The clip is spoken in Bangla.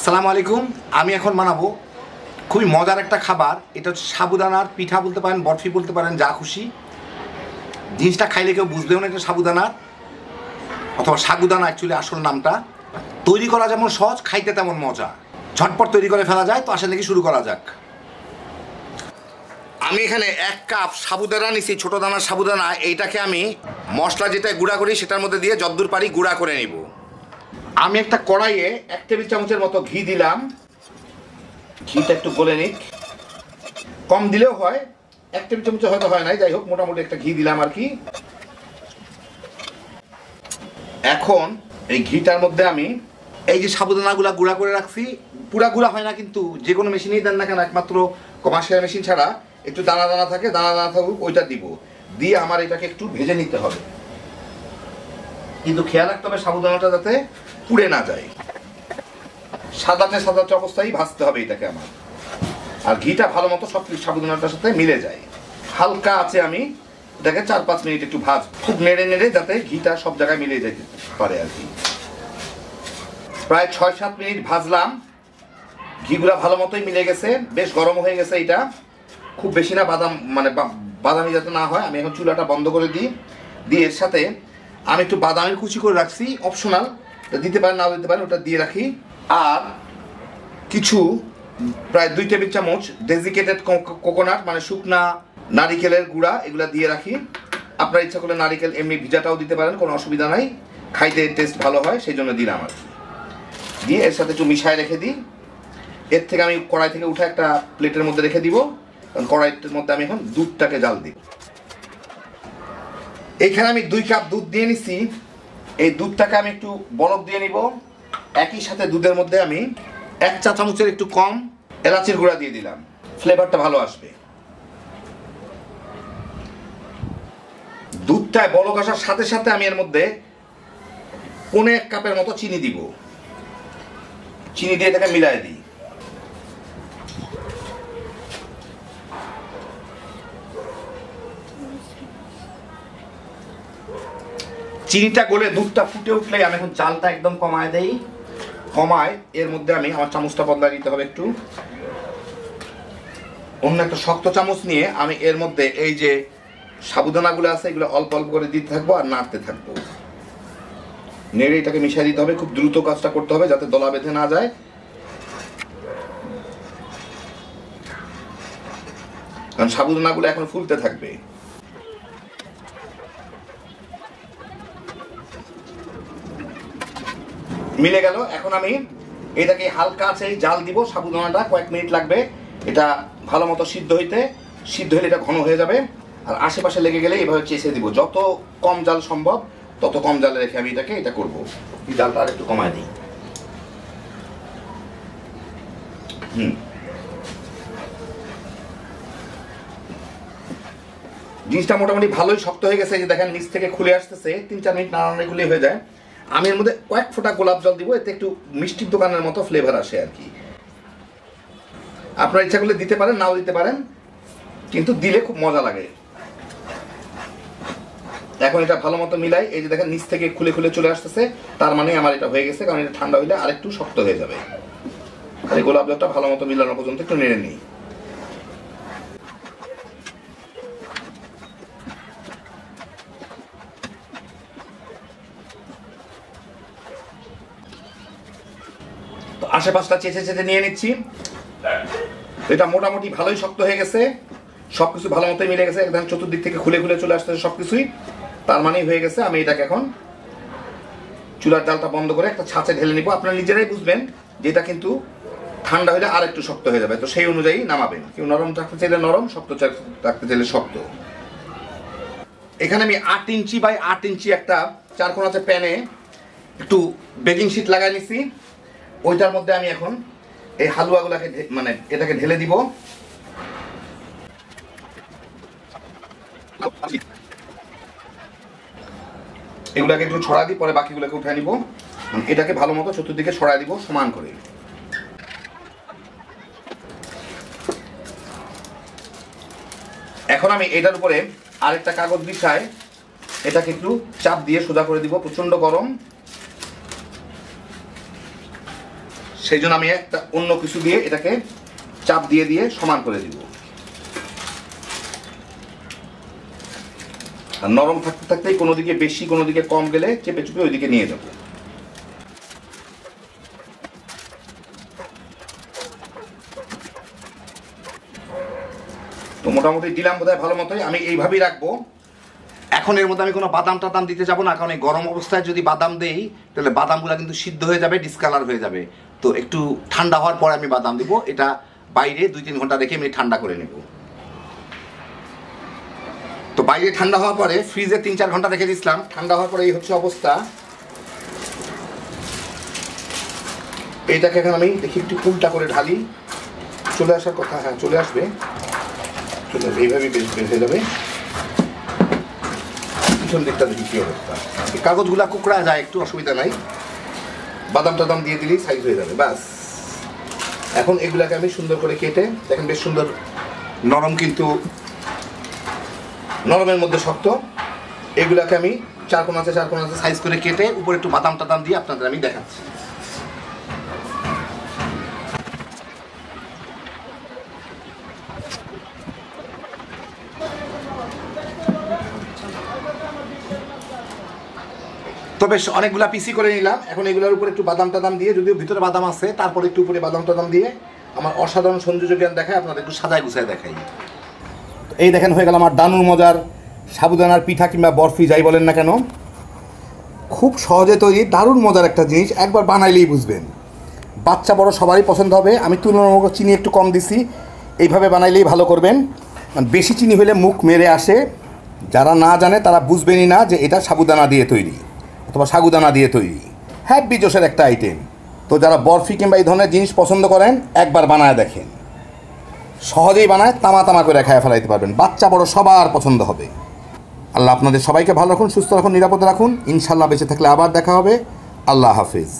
আসসালামু আলাইকুম। আমি এখন বানাবো খুবই মজার একটা খাবার। এটা হচ্ছে সাবুদানার পিঠা বলতে পারেন, বরফি বলতে পারেন, যা খুশি। জিনিসটা খাইলে কেউ বুঝবেও না এটা সাবুদানার, অথবা সাগুদানা অ্যাকচুয়ালি আসল নামটা। তৈরি করা যেমন সহজ, খাইতে তেমন মজা। ঝটপট তৈরি করে ফেলা যায়। তো আসেন দেখি শুরু করা যাক। আমি এখানে 1 কাপ সাবুদানা নিছি, ছোটো দানার সাবুদানা। এইটাকে আমি মশলা যেটা গুঁড়া করি সেটার মধ্যে দিয়ে যতদূর পারি গুঁড়া করে নিব। আমি একটা কড়াইয়ে 1 টেবিল চামচের মতো ঘি দিলাম। ঘিটা একটু গলে নিক, কম দিলেও হয়, 1 টেবিল চামচ হয়তো হয় নাই, যাই হোক মোটামুটি একটা ঘি দিলাম আর কি। এখন এই ঘিটার মধ্যে আমি এই যে সাবুদানাগুলা গুঁড়া করে রাখছি, পুরা গুঁড়া হয় না কিন্তু, যে কোনো মেশিনেই দেন না কেন, একমাত্র কমার্শিয়াল মেশিন ছাড়া একটু দানা দানা থাকে, দানা দানা থাকুক, ওইটা দিব। দিয়ে আমার এটাকে একটু ভেজে নিতে হবে, কিন্তু খেয়াল রাখতে হবে সাবুদানাটা যাতে পুড়ে না যায়। সাদাটে সাদাটে অবস্থায় ভাজতে হবে এটাকে আমার। আর ঘিটা ভালো মতো সব সাবুদানাটার সাথে মিলে যায়। হালকা আছে আমি এটাকে 4-5 মিনিট একটু ভাজ, খুব নেড়ে নেড়ে যাতে ঘিটা সব জায়গায় মিলে যেতে পারে আর কি। প্রায় 6-7 মিনিট ভাজলাম, ঘিগুলা ভালো মতোই মিলে গেছে, বেশ গরম হয়ে গেছে। এটা খুব বেশি না, বাদামি যাতে না হয়। আমি এখন চুলাটা বন্ধ করে দিই। দিয়ে এর সাথে আমি একটু বাদামের কুচি করে রাখছি, অপশনাল, দিতে পারেন নাও দিতে পারেন, ওটা দিয়ে রাখি। আর কিছু প্রায় 2 টেবিল চামচ ডেজিকেটেড কোকোনাট, মানে শুকনা নারিকেলের গুঁড়া, এগুলা দিয়ে রাখি। আপনার ইচ্ছা করলে নারিকেল এমনি ভিজাটাও দিতে পারেন, কোনো অসুবিধা নাই, খাইতে টেস্ট ভালো হয়, সেই জন্য দিলাম আর কি। দিয়ে এর সাথে একটু মিশায় রেখে দিই। এর থেকে আমি কড়াই থেকে উঠে একটা প্লেটের মধ্যে রেখে দিব, কারণ কড়াইটার মধ্যে আমি এখন দুধটাকে জাল দিই। এইখানে আমি 2 কাপ দুধ দিয়ে নিছি। এই দুধটাকে আমি একটু বরফ দিয়ে নিব। একই সাথে দুধের মধ্যে আমি 1 চা চামচের একটু কম এলাচির গুঁড়া দিয়ে দিলাম, ফ্লেভারটা ভালো আসবে। দুধটায় বলক আসার সাথে সাথে আমি এর মধ্যে 1.25 কাপের মতো চিনি দিব। চিনি দিয়ে এটাকে মিলাই দিই। চিনিটা গলে দুধটা ফুটে উঠলে আমি এখন চালটা একদম কমায় দেই। কমায় এর মধ্যে আমি আমার চামচটা বদলায় দিতে হবে একটু। অন্য একটা শক্ত চামচ নিয়ে আমি এর মধ্যে এই যে সাবুদানাগুলো আছে এগুলো অল্প অল্প করে দিতে থাকবো আর নাড়তে থাকবো। নেড়ে এটাকে মিশিয়ে দিতে হবে। খুব দ্রুত কাজটা করতে হবে যাতে দলা বেঁধে না যায়, কারণ সাবুদানাগুলো এখন ফুলতে থাকবে। মিলে গেল। এখন আমি এটাকে হালকা আছে জাল দিব। সাবুদানাটা কয়েক মিনিট লাগবে এটা ভালো মতো সিদ্ধ হইতে। সিদ্ধ হলে এটা ঘন হয়ে যাবে। আর আশেপাশে লেগে গেলে এভাবে চেষে দিব। যত কম জাল সম্ভব তত কম জালে রেখে আমি এটা করবো। এই জালটা আর একটু কমায় দিই। জিনিসটা মোটামুটি ভালোই শক্ত হয়ে গেছে। এই যে দেখেন নিচ থেকে খুলে আসতেছে, 3-4 মিনিট নাড়ানাড়ি গুলি হয়ে যায়। আমি এর মধ্যে কয়েক ফোঁটা গোলাপ জল দিব, এতে একটু মিষ্টির দোকানের মতো ফ্লেভার আসে আর কি। আপনার ইচ্ছা করলে দিতে পারেন, নাও দিতে পারেন, কিন্তু দিলে খুব মজা লাগে। এখন এটা ভালো মতো মিলাই। এই যে দেখেন নিচ থেকে খুলে খুলে চলে আসতেছে, তার মানে আমার এটা হয়ে গেছে। কারণ এটা ঠান্ডা হইলে আরেকটু শক্ত হয়ে যাবে। আর এই গোলাপ জলটা ভালো মতো মিলানো পর্যন্ত একটু নেড়ে নিই। আশেপাশটা চেঁচে চেঁচে নিয়ে নিচ্ছি। এটা মোটামুটি ভালোই শক্ত হয়ে গেছে, সবকিছু ভালো মতোই মিলে গেছে। একদম চতুর্দিক থেকে খুলে খুলে চলে আসতেছে সবকিছুই, তার মানেই হয়ে গেছে। আমি এটাকে এখন চুলার জালটা বন্ধ করে একটা ছাঁচে ঢেলে নিব। আপনারা নিজেরাই বুঝবেন যে এটা কিন্তু ঠান্ডা হলে আর একটু শক্ত হয়ে যাবে, তো সেই অনুযায়ী নামাবেন। কেউ নরম রাখতে চাইলে নরম, শক্ত রাখতে চাইলে শক্ত। এখানে আমি 8 ইঞ্চি বাই 8 ইঞ্চি একটা 4 কোণাতে প্যানে একটু বেকিং শিট লাগাই নিছি। ওইটার মধ্যে আমি এখন এই হালুয়াগুলাকে মানে এটাকে ঢেলে দিব। এগুলাকে একটু ছড়া দিই, পরে বাকিগুলোকে উঠে নিব। এটাকে ভালো মতো চতুর্দিকে ছড়াই দিব সমান করে। এখন আমি এটার উপরে আরেকটা কাগজ বিছায় এটাকে একটু চাপ দিয়ে সোজা করে দিব। প্রচন্ড গরম, সেই জন্য আমি একটা অন্য কিছু দিয়ে এটাকে চাপ দিয়ে দিয়ে সমান করে দিব। আর নরম থাকতে থাকতেই কোনো দিকে বেশি কোনো দিকে কম গেলে চেপে চুপে ওইদিকে নিয়ে যাব। তো মোটামুটি দিলাম বোধহয় ভালো মতোই। আমি এইভাবেই রাখবো। এখন এর মধ্যে আমি কোনো বাদাম টাদাম দিতে যাবো না, কারণ এই গরম অবস্থায় যদি বাদাম দেই তাহলে বাদামগুলো কিন্তু সিদ্ধ হয়ে যাবে, ডিসকালার হয়ে যাবে। তো একটু ঠান্ডা হওয়ার পরে আমি বাদাম দিব। এটা বাইরে 2-3 ঘন্টা রেখে আমি ঠান্ডা করে নেব। তো বাইরে ঠান্ডা হওয়ার পরে ফ্রিজে 3-4 ঘন্টা রেখে দিয়েছিলাম। ঠান্ডা হওয়ার পরে এই হচ্ছে অবস্থা। এইটাকে এখন আমি দেখি একটু উল্টা করে ঢালি। চলে আসার কথা, হ্যাঁ চলে আসবে, চলে আসবে, এইভাবেই বেশ বের হয়ে যাবে। পিছন দিকটা দেখি কি অবস্থা। এই কাগজগুলা কুকড়া যায়, একটু অসুবিধা নাই, বাদাম টাদাম দিয়ে দিলেই সাইজ হয়ে যাবে ব্যাস। এখন এগুলাকে আমি সুন্দর করে কেটে, দেখেন বেশ সুন্দর নরম, কিন্তু নরমের মধ্যে শক্ত। এগুলাকে আমি 4 কোণ আছে সাইজ করে কেটে উপরে একটু বাদাম টাদাম দিয়ে আপনাদের আমি দেখাচ্ছি। তো বেশ অনেকগুলা পিসি করে নিলাম। এখন এগুলোর উপরে একটু বাদাম টাদাম দিয়ে, যদিও ভিতরে বাদাম আছে, তারপরে একটু উপরে বাদাম টাদাম দিয়ে আমার অসাধারণ সৌন্দর্য জ্ঞান দেখায়, আপনাদের একটু সাজায় গুছায় দেখাই। এই দেখেন হয়ে গেল আমার দানুর মজার সাবুদানার পিঠা কিংবা বরফি যাই বলেন না কেন। খুব সহজে তৈরি, দারুণ মজার একটা জিনিস, একবার বানাইলেই বুঝবেন। বাচ্চা বড় সবারই পছন্দ হবে। আমি তুলনামূলক চিনি একটু কম দিছি, এইভাবে বানাইলেই ভালো করবেন। বেশি চিনি হলে মুখ মেরে আসে, যারা না জানে তারা বুঝবেনই না যে এটা সাবুদানা দিয়ে তৈরি অথবা সাগুদানা দিয়ে তৈরি। হ্যাপি জোশের একটা আইটেম। তো যারা বরফি কিংবা এই ধরনের জিনিস পছন্দ করেন একবার বানায় দেখেন, সহজেই বানায় তামা তামা করে খায় ফেলাইতে পারবেন। বাচ্চা বড় সবার পছন্দ হবে। আল্লাহ আপনাদের সবাইকে ভালো রাখুন, সুস্থ রাখুন, নিরাপদে রাখুন। ইনশাল্লাহ বেঁচে থাকলে আবার দেখা হবে। আল্লাহ হাফিজ।